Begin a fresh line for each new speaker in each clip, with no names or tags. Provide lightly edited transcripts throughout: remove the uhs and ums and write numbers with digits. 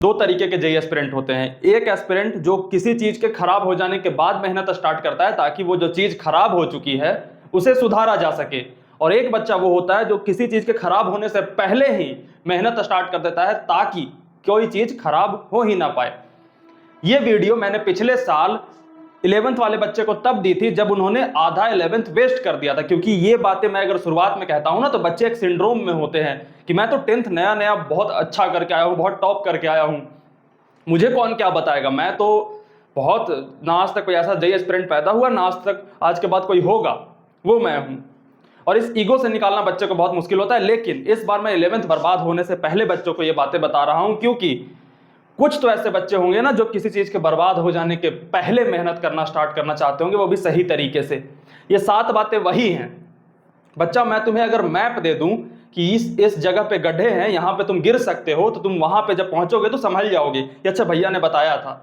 दो तरीके के जेई एस्पिरेंट होते हैं। एक एस्पिरेंट जो किसी चीज के खराब हो जाने के बाद मेहनत स्टार्ट करता है ताकि वो जो चीज खराब हो चुकी है उसे सुधारा जा सके, और एक बच्चा वो होता है जो किसी चीज के खराब होने से पहले ही मेहनत स्टार्ट कर देता है ताकि कोई चीज खराब हो ही ना पाए। ये वीडियो मैंने पिछले साल 11th वाले बच्चे को तब दी थी जब उन्होंने आधा 11th वेस्ट कर दिया था, क्योंकि ये बातें मैं अगर शुरुआत में कहता हूं ना तो बच्चे एक सिंड्रोम में होते हैं कि मैं तो 10th नया नया बहुत अच्छा करके आया हूं, बहुत टॉप करके आया हूं, मुझे कौन क्या बताएगा, मैं तो बहुत ना आज तक कोई ऐसा जेई एस्पिरेंट पैदा हुआ ना आज तक आज के बाद कोई होगा, वो मैं हूं। और इस ईगो से निकालना बच्चे को बहुत मुश्किल होता है। लेकिन इस बार मैं 11th बर्बाद होने से पहले बच्चों को ये बातें बता रहा हूं, क्योंकि कुछ तो ऐसे बच्चे होंगे ना जो किसी चीज के बर्बाद हो जाने के पहले मेहनत करना स्टार्ट करना चाहते होंगे, वो भी सही तरीके से। ये 7 बातें वही हैं। बच्चा, मैं तुम्हें अगर मैप दे दूं कि इस जगह पे गड्ढे हैं, यहां पे तुम गिर सकते हो, तो तुम वहां पे जब पहुंचोगे तो संभल जाओगे कि अच्छा भैया ने बताया था।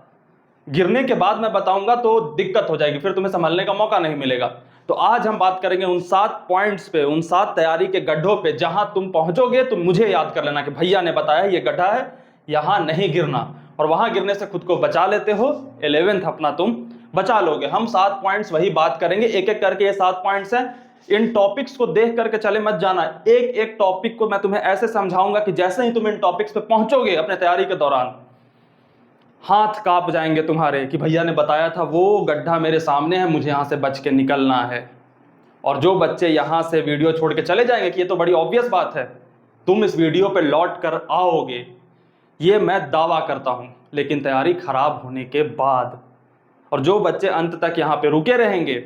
गिरने के बाद मैं बताऊंगा तो दिक्कत हो जाएगी, फिर तुम्हें संभलने का मौका नहीं मिलेगा। तो आज हम बात करेंगे उन 7 पॉइंट्स पे, उन 7 तैयारी के गड्ढों पे जहां तुम पहुंचोगे तो मुझे याद कर लेना कि भैया ने बताया ये गड्ढा है, यहां नहीं गिरना, और वहां गिरने से खुद को बचा लेते हो, 11th अपना तुम बचा लोगे। हम 7 पॉइंट्स वही बात करेंगे, एक एक करके ये 7 पॉइंट्स हैं। इन टॉपिक्स को देख करके चले मत जाना, एक एक टॉपिक को मैं तुम्हें ऐसे समझाऊंगा कि जैसे ही तुम इन टॉपिक्स पे पहुंचोगे अपने तैयारी के दौरान हाथ कांप जाएंगे तुम्हारे कि भैया ने बताया था वो गड्ढा मेरे सामने है, मुझे यहां से बच के निकलना है। और जो बच्चे यहां से वीडियो छोड़ के चले जाएंगे कि ये तो बड़ी ऑब्वियस बात है, तुम इस वीडियो पे लौट कर आओगे, ये मैं दावा करता हूं, लेकिन तैयारी खराब होने के बाद। और जो बच्चे अंत तक यहां पे रुके रहेंगे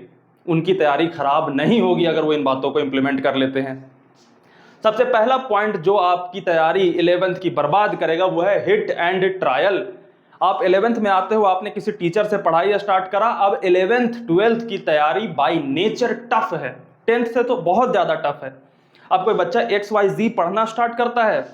उनकी तैयारी खराब नहीं होगी अगर वो इन बातों को इंप्लीमेंट कर लेते हैं। सबसे पहला पॉइंट जो आपकी तैयारी 11th की बर्बाद करेगा वो है हिट एंड ट्रायल। आप 11th में आते हो, आपने किसी टीचर से पढ़ाई स्टार्ट करा, अब 11th 12th की तैयारी बाय नेचर टफ है, 10th से तो बहुत ज्यादा टफ है। अब कोई बच्चा XYZ पढ़ना स्टार्ट करता है,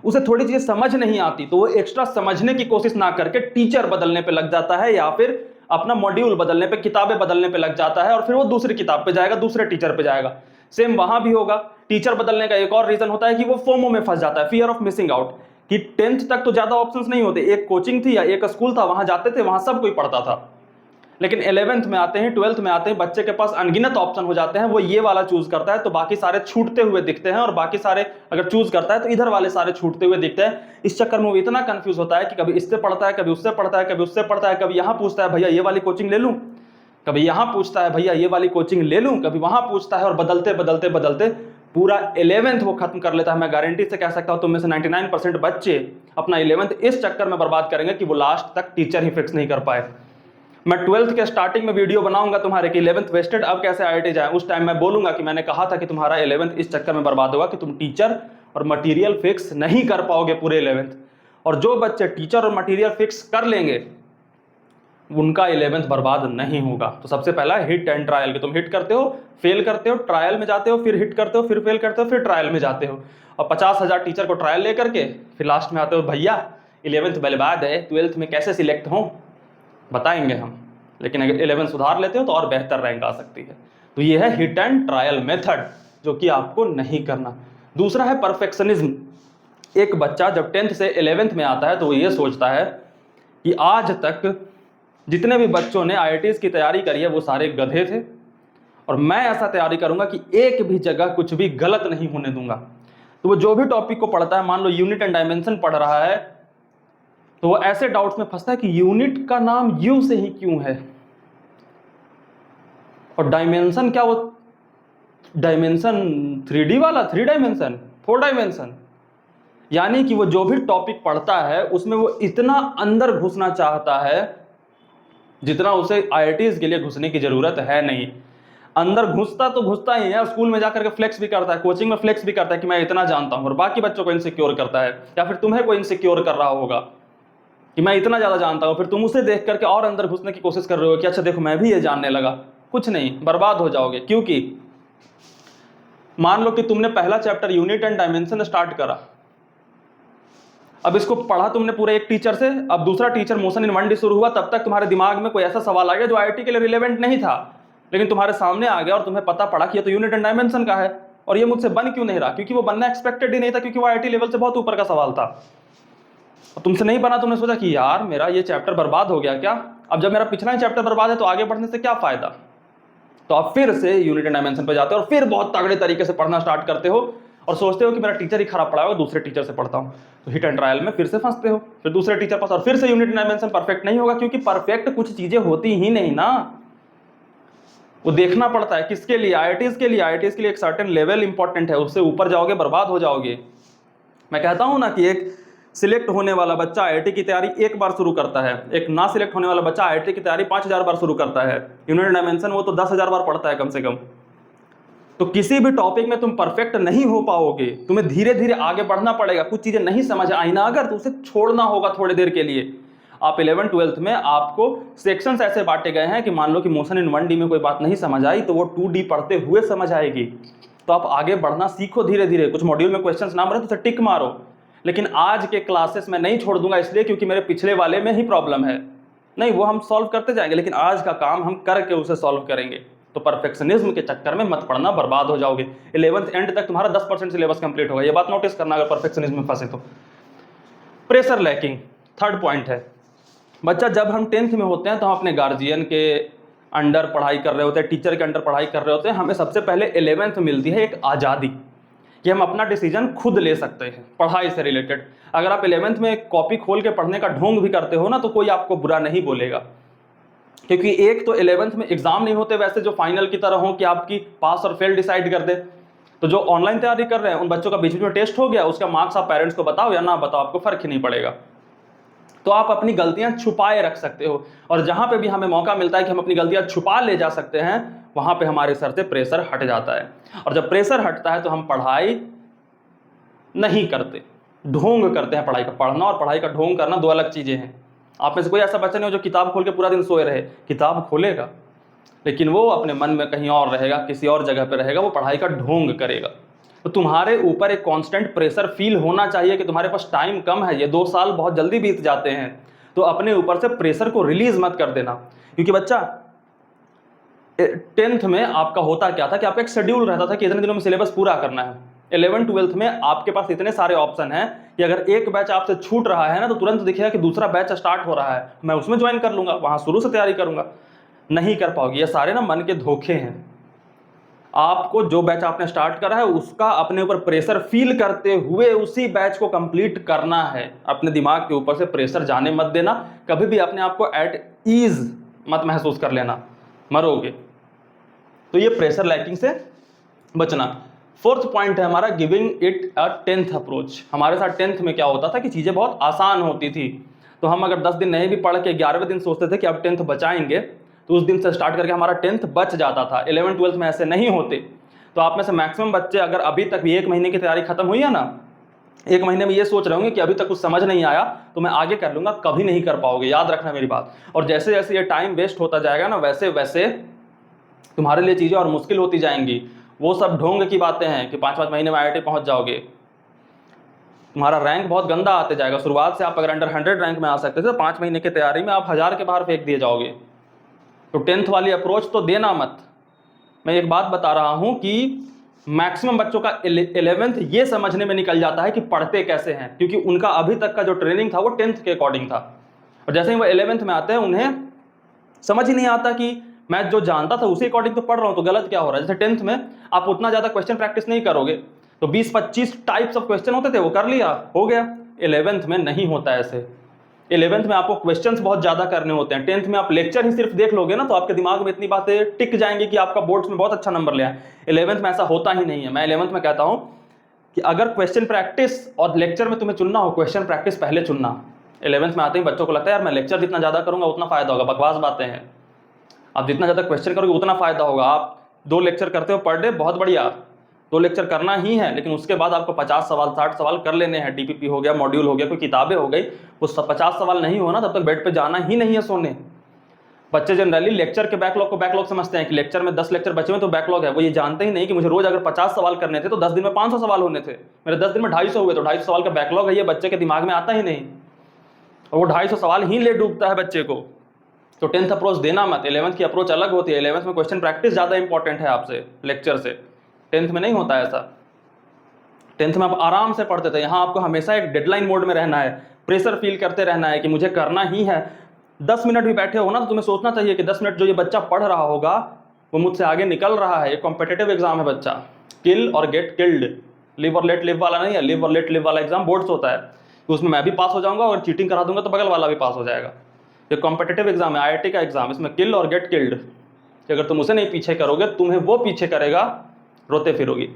उसे थोड़ी चीजें समझ नहीं आती तो वो एक्स्ट्रा समझने की कोशिश ना करके टीचर बदलने पे लग जाता है, या फिर अपना मॉड्यूल बदलने पे, किताबें बदलने पे लग जाता है, और फिर वो दूसरी किताब पे जाएगा, दूसरे टीचर पे जाएगा। सेम वहां भी होगा। टीचर बदलने का एक और रीजन होता है कि वो फोमो में फंस जाता है, फियर ऑफ मिसिंग आउट, कि 10th तक तो ज्यादा ऑप्शंस नहीं होते, एक कोचिंग थी या एक स्कूल था, वहां जाते थे, वहां सब कोई पढ़ता था। लेकिन 11th में आते हैं, 12th में आते हैं, बच्चे के पास अनगिनत ऑप्शन हो जाते हैं, वो ये वाला चूज करता है तो बाकी सारे छूटते हुए दिखते हैं, और बाकी सारे अगर चूज करता है तो इधर वाले सारे छूटते हुए दिखते हैं। इस चक्कर में वो इतना कंफ्यूज होता है कि कभी इससे पढ़ता है, कभी उससे पढ़ता है, कभी उससे पढ़ता है, कभी यहां पूछता है भैया ये वाली कोचिंग ले लूं, कभी यहां पूछता है भैया ये वाली कोचिंग ले लूं, कभी वहां पूछता है, और बदलते बदलते बदलते पूरा 11th वो खत्म कर लेता है। मैं गारंटी से कह सकता हूं तुम में से 99% बच्चे अपना 11th इस चक्कर में बर्बाद करेंगे कि वो लास्ट तक टीचर ही फिक्स नहीं कर पाए। मैं 12th के स्टार्टिंग में वीडियो बनाऊंगा तुम्हारे कि 11th वेस्टेड, अब कैसे IIT जाए, उस टाइम मैं बोलूंगा कि मैंने कहा था कि तुम्हारा 11th इस चक्कर में बर्बाद होगा कि तुम टीचर और मटेरियल फिक्स नहीं कर पाओगे पूरे 11th। और जो बच्चे टीचर और मटेरियल फिक्स कर लेंगे उनका 11th बर्बाद नहीं होगा। तो सबसे पहला हिट एंड ट्रायल, कि तुम हिट करते हो, फेल करते हो, ट्रायल में जाते हो, फिर हिट करते हो, फिर फेल करते हो, फिर ट्रायल में जाते हो, और 50,000 टीचर को ट्रायल लेकर के फिर लास्ट में आते हो भैया 11th बर्बाद है, 12th में कैसे सिलेक्ट हो बताएंगे हम। लेकिन अगर 11th सुधार लेते हो तो और बेहतर रैंक आ सकती है। तो ये है हिट एंड ट्रायल मेथड जो कि आपको नहीं करना। दूसरा है परफेक्शनिज्म। एक बच्चा जब 10th से 11th में आता है तो वो ये सोचता है कि आज तक जितने भी बच्चों ने IITs की तैयारी करी है वो सारे गधे थे, और मैं ऐसा तैयारी करूंगा कि एक भी जगह कुछ भी गलत नहीं होने दूंगा। तो वो जो भी टॉपिक को पढ़ता है, मान लो यूनिट एंड डायमेंशन पढ़ रहा है, तो वो ऐसे डाउट्स में फंसता है कि यूनिट का नाम यू से ही क्यों है, और डायमेंशन क्या, वो डायमेंशन 3D वाला, 3 डायमेंशन, 4 डायमेंशन। यानी कि वो जो भी टॉपिक पढ़ता है उसमें वो इतना अंदर घुसना चाहता है जितना उसे IITs के लिए घुसने की जरूरत है नहीं। अंदर घुसता तो घुसता ही है, स्कूल में जाकर के फ्लेक्स भी करता है, कोचिंग में फ्लेक्स भी करता है कि मैं इतना जानता हूं, और बाकी बच्चों को इनसिक्योर करता है, या फिर तुम्हें कोई इनसिक्योर कर रहा होगा कि मैं इतना ज्यादा जानता हूं, फिर तुम उसे देख करके और अंदर घुसने की कोशिश कर रहे हो कि अच्छा देखो मैं भी ये जानने लगा। कुछ नहीं, बर्बाद हो जाओगे। क्योंकि मान लो कि तुमने पहला chapter unit and dimension start करा, अब इसको पढ़ा तुमने पूरे एक टीचर से, अब दूसरा टीचर मोशन इन 1D शुरू हुआ, तब तक तुम्हारे दिमाग में कोई ऐसा सवाल आ गया जो IIT के लिए रिलेवेंट नहीं था, लेकिन तुम्हारे सामने आ गया और तुम्हें पता पड़ा कि ये तो यूनिट एंड डायमेंशन का है, और ये मुझसे बन क्यों नहीं रहा, क्योंकि वो बनना एक्सपेक्टेड ही नहीं था, क्योंकि वो IIT लेवल से बहुत ऊपर का सवाल था। और तुमसे नहीं बना, तुमने सोचा कि यार मेरा ये चैप्टर बर्बाद हो गया क्या, अब जब मेरा पिछला ही चैप्टर बर्बाद है तो आगे बढ़ने से क्या फायदा। तो आप फिर से यूनिट एंड डायमेंशन पे जाते हो और फिर बहुत तगड़े तरीके से पढ़ना स्टार्ट करते हो और सोचते हो कि मेरा टीचर ही खराब पढ़ाया होगा, दूसरे टीचर से पढ़ता हूं। तो हिट एंड ट्रायल में फिर से फंसते हो, फिर दूसरे टीचर पास, और फिर से यूनिट एंड डायमेंशन परफेक्ट नहीं होगा, क्योंकि परफेक्ट कुछ चीजें होती ही नहीं ना, वो देखना पड़ता है। किसके लिए? आईआईटीज के लिए। आईआईटीज के लिए एक सर्टेन लेवल इंपॉर्टेंट है, उससे ऊपर जाओगे बर्बाद हो जाओगे। मैं कहता हूं ना कि एक सिलेक्ट होने वाला बच्चा आईआईटी की तैयारी एक बार शुरू करता है, एक ना सिलेक्ट होने वाला बच्चा आईआईटी की तैयारी 5000 बार शुरू करता है। यूनिट डायमेंशन वो तो 10,000 बार पढ़ता है कम से कम। तो किसी भी टॉपिक में तुम परफेक्ट नहीं हो पाओगे, तुम्हें धीरे धीरे आगे बढ़ना पड़ेगा। कुछ चीजें नहीं समझ आई ना अगर, तो उसे छोड़ना होगा थोड़ी देर के लिए। आप 11th 12th में आपको सेक्शंस ऐसे बांटे गए हैं कि मान लो कि मोशन इन 1D में कोई बात नहीं समझ आई तो वो 2D पढ़ते हुए समझ आएगी। तो आप आगे बढ़ना सीखो धीरे धीरे। कुछ मॉड्यूल में क्वेश्चंस ना बने तो उसे टिक मारो। लेकिन आज के क्लासेस में नहीं छोड़ दूंगा इसलिए क्योंकि मेरे पिछले वाले में ही प्रॉब्लम है, नहीं वो हम सॉल्व करते जाएंगे, लेकिन आज का काम हम करके उसे सॉल्व करेंगे। तो परफेक्शनिज्म के चक्कर में मत पड़ना, बर्बाद हो जाओगे। 11th एंड तक तुम्हारा 10% सिलेबस कंप्लीट होगा, ये बात नोटिस करना अगर परफेक्शनिज्म में फंसे तो। प्रेशर लैकिंग थर्ड पॉइंट है। बच्चा जब हम 10th में होते हैं तो हम अपने गार्जियन के अंडर पढ़ाई कर रहे होते हैं, टीचर के अंडर पढ़ाई कर रहे होते हैं। हमें सबसे पहले 11th में मिलती है एक आज़ादी कि हम अपना डिसीजन खुद ले सकते हैं पढ़ाई से रिलेटेड। अगर आप 11th में कॉपी खोल के पढ़ने का ढोंग भी करते हो ना तो कोई आपको बुरा नहीं बोलेगा, क्योंकि एक तो 11th में एग्जाम नहीं होते वैसे जो फाइनल की तरह हो कि आपकी पास और फेल डिसाइड कर दे। तो जो ऑनलाइन तैयारी कर रहे हैं उन बच्चों का बीच में टेस्ट हो गया, उसका मार्क्स आप पेरेंट्स को बताओ या ना बताओ, आपको फर्क ही नहीं पड़ेगा। तो आप अपनी गलतियां छुपाए रख सकते हो, और जहां पे भी हमें मौका मिलता है कि हम अपनी गलतियां छुपा ले जा सकते हैं वहां पे हमारे सर से प्रेशर हट जाता है। और जब प्रेशर हटता है तो हम पढ़ाई नहीं करते, ढोंग करते हैं पढ़ाई का। पढ़ना और पढ़ाई का ढोंग करना दो अलग चीजें हैं। आप में से कोई ऐसा बच्चा नहीं हो जो किताब खोल के पूरा दिन सोए रहे, किताब खोलेगा लेकिन वो अपने मन में कहीं और रहेगा, किसी और जगह पे रहेगा, वो पढ़ाई का ढोंग करेगा। तो तुम्हारे ऊपर एक कांस्टेंट प्रेशर फील होना चाहिए कि तुम्हारे पास टाइम कम है, ये 2 साल बहुत जल्दी बीत जाते हैं। तो अपने ऊपर से प्रेशर को रिलीज मत कर देना, क्योंकि बच्चा 10th में आपका होता क्या था कि आपका एक शेड्यूल रहता था कि इतने दिनों में सिलेबस पूरा करना है। 11th 12th में आपके पास इतने सारे ऑप्शन हैं कि अगर एक बैच आपसे छूट रहा है ना तो तुरंत दिखेगा कि दूसरा बैच स्टार्ट हो रहा है, मैं उसमें ज्वाइन कर लूंगा, वहां शुरू से तैयारी करूंगा। नहीं कर पाओगे, ये सारे ना मन के धोखे हैं। आपको जो बैच आपने स्टार्ट करा है उसका अपने ऊपर प्रेशर फील करते हुए उसी बैच को कंप्लीट करना है। अपने दिमाग के ऊपर से प्रेशर जाने मत देना, कभी भी अपने आप को एट ईज मत महसूस कर लेना, मरोगे। तो ये प्रेशर लैकिंग से बचना। 4th पॉइंट है हमारा giving it a 10th approach. हमारे साथ 10th में क्या होता था कि चीजें बहुत आसान होती थी, तो हम अगर 10 दिन नहीं भी पढ़ के 11वें दिन सोचते थे कि अब 10th बचाएंगे तो उस दिन से स्टार्ट करके हमारा 10th बच जाता था। 11th 12th में ऐसे नहीं होते। तो आप में से मैक्सिमम बच्चे अगर अभी तक भी 1 महीने की तैयारी खत्म हुई है ना, 1 महीने में ये सोच रहे होंगे कि अभी तक कुछ समझ नहीं आया तो मैं आगे कर लूंगा, कभी नहीं कर पाओगे, याद रखना मेरी बात। और जैसे जैसे ये टाइम वेस्ट होता जाएगा ना वैसे वैसे तुम्हारे लिए चीजें और मुश्किल होती जाएंगी। वो सब ढोंग की बातें हैं कि 5-5 महीने में आईआईटी पहुंच जाओगे, तुम्हारा रैंक बहुत गंदा आते जाएगा। शुरुआत से आप अगर अंडर 100 रैंक में आ सकते थे तो 5 महीने की तैयारी में आप 1000 के बाहर फेंक दिए जाओगे। तो 10th वाली अप्रोच तो देना मत। मैं एक बात बता रहा हूं कि मैक्सिमम बच्चों का 11th ये समझने में निकल जाता है कि पढ़ते कैसे हैं, क्योंकि उनका अभी तक का जो ट्रेनिंग था वो 10th के अकॉर्डिंग था। और जैसे ही वो 11th में आते हैं उन्हें समझ ही नहीं आता कि मैं जो जानता था उसी अकॉर्डिंग तो पढ़ रहा हूं, तो गलत क्या हो रहा है। जैसे 10th में आप उतना ज्यादा क्वेश्चन प्रैक्टिस नहीं करोगे, तो 20-25 टाइप्स ऑफ क्वेश्चन होते थे, वो कर लिया, हो गया। 11th में नहीं होता ऐसे। 11th में आपको क्वेश्चंस बहुत ज्यादा करने होते हैं। 10th में आप लेक्चर ही सिर्फ देख लोगे ना तो आपके दिमाग में इतनी बातें टिक जाएंगी कि आपका बोर्ड्स में बहुत अच्छा नंबर ले आए। 11th में ऐसा होता ही नहीं है। मैं 11th में कहता हूं कि अगर क्वेश्चन प्रैक्टिस और लेक्चर में तुम्हें चुनना हो, क्वेश्चन प्रैक्टिस पहले चुनना। 11th में आते ही बच्चों को लगता है यार मैं लेक्चर जितना ज्यादा करूंगा उतना फायदा होगा, बकवास बातें हैं। आप जितना ज्यादा क्वेश्चन करोगे उतना फायदा होगा। आप 2 लेक्चर करते हो पर डे, बहुत बढ़िया, 2 लेक्चर करना ही है, लेकिन उसके बाद आपको 50 सवाल 60 सवाल कर लेने हैं। डीपीपी हो गया, मॉड्यूल हो गया, कोई किताबें हो गई, वो 50 सवाल नहीं हो ना तब तक बेड पे जाना ही नहीं है सोने। बच्चे जनरली लेक्चर के बैकलॉग को बैकलॉग समझते हैं कि लेक्चर में 10 लेक्चर बचे हुए तो बैकलॉग है। वो ये जानते ही नहीं कि मुझे रोज अगर 50 सवाल करने थे तो 10 दिन में 500 सवाल होने थे। मेरे 10 दिन में 250 हुए तो 250 सवाल का बैकलॉग है, ये बच्चे के दिमाग में आता ही नहीं, और वो 250 सवाल ही ले डूबता है बच्चे को। तो 10th अप्रोच देना मत। 11th की अप्रोच अलग होती है। 11th में क्वेश्चन प्रैक्टिस ज्यादा इंपॉर्टेंट है आपसे लेक्चर से। 10th में नहीं होता ऐसा। 10th में आप आराम से पढ़ते थे, यहाँ आपको हमेशा एक डेडलाइन मोड में रहना है। प्रेशर फील करते रहना है कि मुझे करना ही है। 10 मिनट भी बैठे हो ना तो तुम्हें सोचना चाहिए कि 10 मिनट जो ये बच्चा पढ़ रहा होगा वो मुझसे आगे निकल रहा है। ये कॉम्पिटिटिव एग्जाम है बच्चा, किल और गेट किल्ड, लिव और लेट लिव वाला नहीं है। लिव और लेट लिव वाला एग्जाम बोर्ड्स होता है, तो उसमें मैं भी पास हो जाऊंगा और चीटिंग करा दूंगा तो बगल वाला भी पास हो जाएगा। ये कॉम्पिटिटिव एग्जाम है, IIT का एग्जाम, इसमें किल और गेट किल्ड। अगर तुम उसे नहीं पीछे करोगे तुम्हें वो पीछे करेगा, रोते फिरोगी।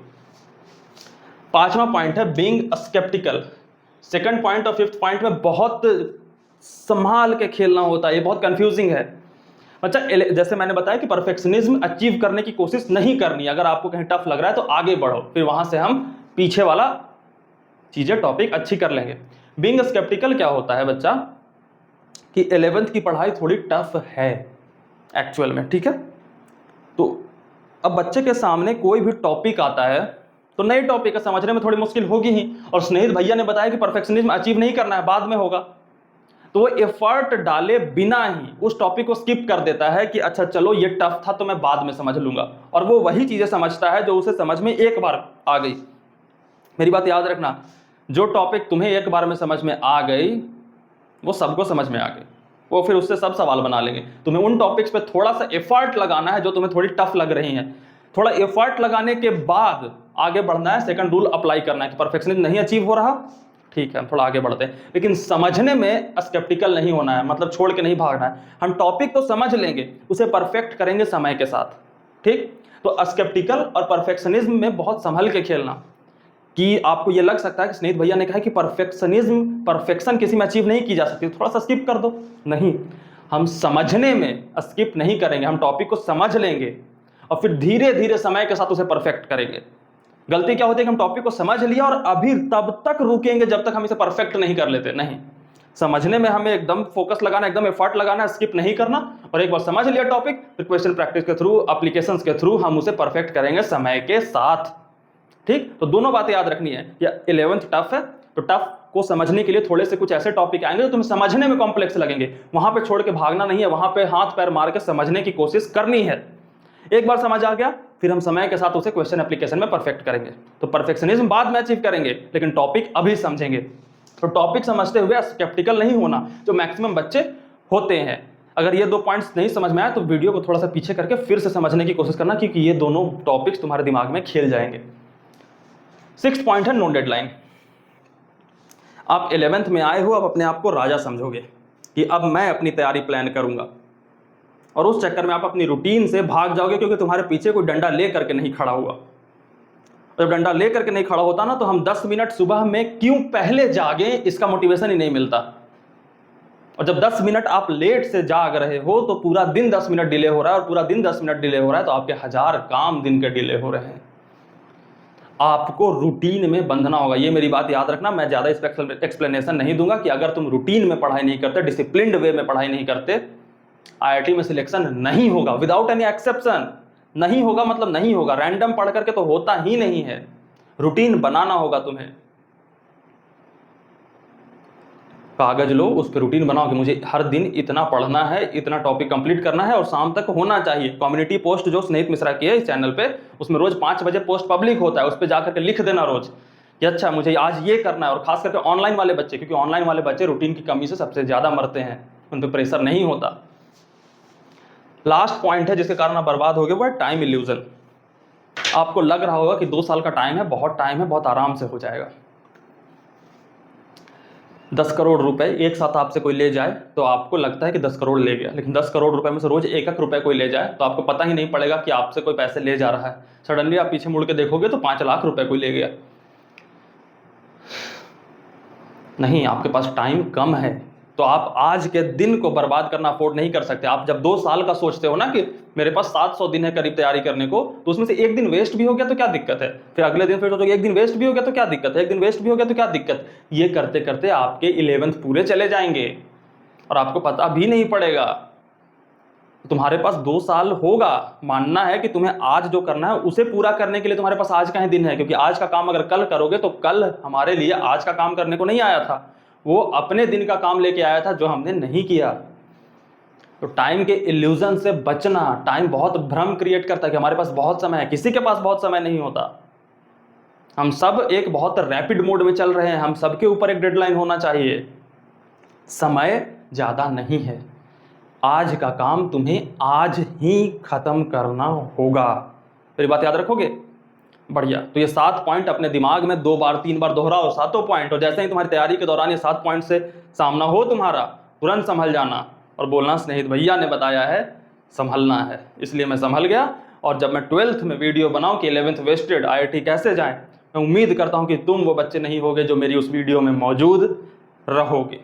5वां पॉइंट है बीइंग स्केप्टिकल। सेकंड पॉइंट और 5th पॉइंट में बहुत संभाल के खेलना होता है, ये बहुत कंफ्यूजिंग है। अच्छा, जैसे मैंने बताया कि परफेक्शनिज्म अचीव करने की कोशिश नहीं करनी। अगर आपको कहीं टफ लग रहा है तो आगे बढ़ो, फिर वहां से हम पीछे वाला चीजें टॉपिक अच्छी कर लेंगे। बीइंग स्केप्टिकल क्या होता है बच्चा कि 11th की पढ़ाई थोड़ी टफ है एक्चुअल में, ठीक है। तो अब बच्चे के सामने कोई भी टॉपिक आता है तो नई टॉपिक है, समझने में थोड़ी मुश्किल होगी ही। और स्नेहित भैया ने बताया कि परफेक्शनिज्म अचीव नहीं करना है, बाद में होगा, तो वो एफर्ट डाले बिना ही उस टॉपिक को स्किप कर देता है कि अच्छा चलो ये टफ था तो मैं बाद में समझ लूंगा। और वो वही चीजें समझता है जो उसे समझ में एक बार आ गई। मेरी बात याद रखना, जो टॉपिक तुम्हें एक बार में समझ में आ गई वो सबको समझ में आ गई, वो फिर उससे सब सवाल बना लेंगे। तुम्हें उन टॉपिक्स पे थोड़ा सा एफर्ट लगाना है जो तुम्हें थोड़ी टफ लग रही हैं। थोड़ा एफर्ट लगाने के बाद आगे बढ़ना है, सेकंड रूल अप्लाई करना है कि परफेक्शनिज्म नहीं अचीव हो रहा, ठीक है हम थोड़ा आगे बढ़ते हैं, लेकिन समझने में स्केप्टिकल नहीं होना है, मतलब छोड़ के नहीं भागना है। हम टॉपिक तो समझ लेंगे, उसे परफेक्ट करेंगे समय के साथ, ठीक। तो स्केप्टिकल और परफेक्शनिज्म में बहुत संभल के खेलना। कि आपको ये लग सकता है कि स्नेहित भैया ने कहा कि परफेक्शन किसी में अचीव नहीं की जा सकती, थोड़ा सा स्किप कर दो। नहीं, हम समझने में स्किप नहीं करेंगे, हम टॉपिक को समझ लेंगे और फिर धीरे धीरे समय के साथ उसे परफेक्ट करेंगे। गलती क्या होती है कि हम टॉपिक को समझ लिया और अभी तब तक रुकेंगे जब तक हम इसे परफेक्ट नहीं कर लेते। नहीं, समझने में हमें एकदम फोकस लगाना, एकदम एफर्ट लगाना, स्किप नहीं करना। और एक बार समझ लिया टॉपिक, फिर क्वेश्चन प्रैक्टिस के थ्रू, एप्लीकेशंस के थ्रू हम उसे परफेक्ट करेंगे समय के साथ, ठीक। तो दोनों बातें याद रखनी है। या 11th टफ है तो टफ को समझने के लिए थोड़े से कुछ ऐसे टॉपिक आएंगे जो तुम्हें समझने में कॉम्प्लेक्स लगेंगे, वहां पे छोड़ के भागना नहीं है, वहां पे हाथ पैर मार के समझने की कोशिश करनी है। एक बार समझ आ गया फिर हम समय के साथ उसे क्वेश्चन एप्लीकेशन में परफेक्ट करेंगे। तो परफेक्शनिज्म बाद में अचीव करेंगे, लेकिन टॉपिक अभी समझेंगे। तो टॉपिक समझते हुए स्केप्टिकल नहीं होना, जो मैक्सिमम बच्चे होते हैं। अगर ये 2 पॉइंट्स नहीं समझ में आए तो वीडियो को थोड़ा सा पीछे करके फिर से समझने की कोशिश करना, क्योंकि ये दोनों टॉपिक्स तुम्हारे दिमाग में खेल जाएंगे। 6th पॉइंट है नो डेडलाइन। आप 11th में आए हो, अब अपने आप को राजा समझोगे कि अब मैं अपनी तैयारी प्लान करूंगा, और उस चक्कर में आप अपनी रूटीन से भाग जाओगे, क्योंकि तुम्हारे पीछे कोई डंडा ले करके नहीं खड़ा हुआ। जब डंडा ले करके नहीं खड़ा होता ना, तो हम 10 मिनट सुबह में क्यों पहले जागे इसका मोटिवेशन ही नहीं मिलता। और जब 10 मिनट आप लेट से जाग रहे हो तो पूरा दिन 10 मिनट डिले हो रहा है, और पूरा दिन 10 मिनट डिले हो रहा है तो आपके 1000 काम दिन के डिले हो रहे हैं। आपको रूटीन में बंधना होगा, ये मेरी बात याद रखना। मैं ज्यादा इस पर एक्सप्लेनेशन नहीं दूंगा कि अगर तुम रूटीन में पढ़ाई नहीं करते, डिसिप्लिन्ड वे में पढ़ाई नहीं करते, IIT में सिलेक्शन नहीं होगा, विदाउट एनी एक्सेप्शन नहीं होगा। मतलब नहीं होगा, रैंडम पढ़ करके तो होता ही नहीं है, रूटीन बनाना होगा तुम्हें। कागज लो, उस पर रूटीन बनाओ कि मुझे हर दिन इतना पढ़ना है, इतना टॉपिक कंप्लीट करना है और शाम तक होना चाहिए। कम्युनिटी पोस्ट जो स्नेहित मिश्रा की है इस चैनल पे, उसमें रोज 5 बजे पोस्ट पब्लिक होता है, उस पर जाकर के लिख देना रोज कि अच्छा मुझे आज ये करना है। और खास करके ऑनलाइन वाले बच्चे, क्योंकि ऑनलाइन वाले बच्चे रूटीन की कमी से सबसे ज्यादा मरते हैं, उन पर प्रेशर नहीं होता। लास्ट पॉइंट है जिसके कारण आप बर्बाद हो गए, वो है टाइम इल्यूजन। आपको लग रहा होगा कि 2 साल का टाइम है, बहुत टाइम है, बहुत आराम से हो जाएगा। 10 करोड़ रुपए एक साथ आपसे कोई ले जाए तो आपको लगता है कि 10 करोड़ ले गया, लेकिन 10 करोड़ रुपए में से रोज 1-1 रुपए कोई ले जाए तो आपको पता ही नहीं पड़ेगा कि आपसे कोई पैसे ले जा रहा है। सडनली आप पीछे मुड़ के देखोगे तो 5 लाख रुपए कोई ले गया। नहीं, आपके पास टाइम कम है तो आप आज के दिन को बर्बाद करना अफोर्ड नहीं कर सकते। आप जब 2 साल का सोचते हो ना कि मेरे पास 700 दिन है करीब तैयारी करने को, तो उसमें से एक दिन वेस्ट भी हो गया तो क्या दिक्कत है। फिर अगले दिन फिर सोचोगे एक दिन वेस्ट भी हो गया तो क्या दिक्कत है, एक दिन वेस्ट भी हो गया तो क्या दिक्कत। ये करते करते आपके 11th पूरे चले जाएंगे और आपको पता भी नहीं पड़ेगा। तुम्हारे पास 2 साल होगा, मानना है कि तुम्हें आज जो करना है उसे पूरा करने के लिए तुम्हारे पास आज का ही दिन है, क्योंकि आज का काम अगर कल करोगे तो कल हमारे लिए आज का काम करने को नहीं आया था, वो अपने दिन का काम लेके आया था जो हमने नहीं किया। तो टाइम के इल्यूजन से बचना। टाइम बहुत भ्रम क्रिएट करता है कि हमारे पास बहुत समय है, किसी के पास बहुत समय नहीं होता। हम सब एक बहुत रैपिड मोड में चल रहे हैं, हम सबके ऊपर एक डेडलाइन होना चाहिए। समय ज़्यादा नहीं है, आज का काम तुम्हें आज ही ख़त्म करना होगा। मेरी बात याद रखोगे? बढ़िया। तो ये 7 पॉइंट अपने दिमाग में 2 बार 3 बार दोहराओ, 7 पॉइंट, और जैसे ही तुम्हारी तैयारी के दौरान ये 7 पॉइंट से सामना हो तुम्हारा, तुरंत संभल जाना और बोलना स्नेहित भैया ने बताया है संभलना है, इसलिए मैं संभल गया। और जब मैं 12th में वीडियो बनाऊं कि 11th वेस्टेड IIT कैसे जाएं, मैं उम्मीद करता हूं कि तुम वो बच्चे नहीं होगे जो मेरी उस वीडियो में मौजूद रहोगे।